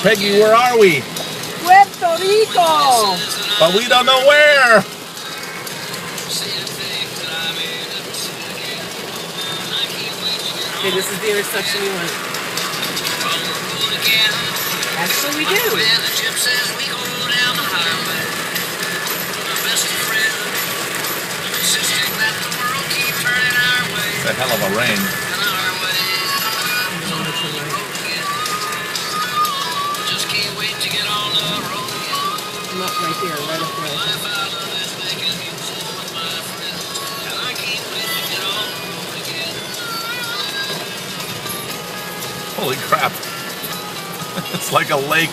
Peggy, where are we? Puerto Rico! But we don't know where. Okay, this is the intersection you want. Actually, we do. It's a hell of a rain. Not right here, right up there. Holy crap. It's like a lake.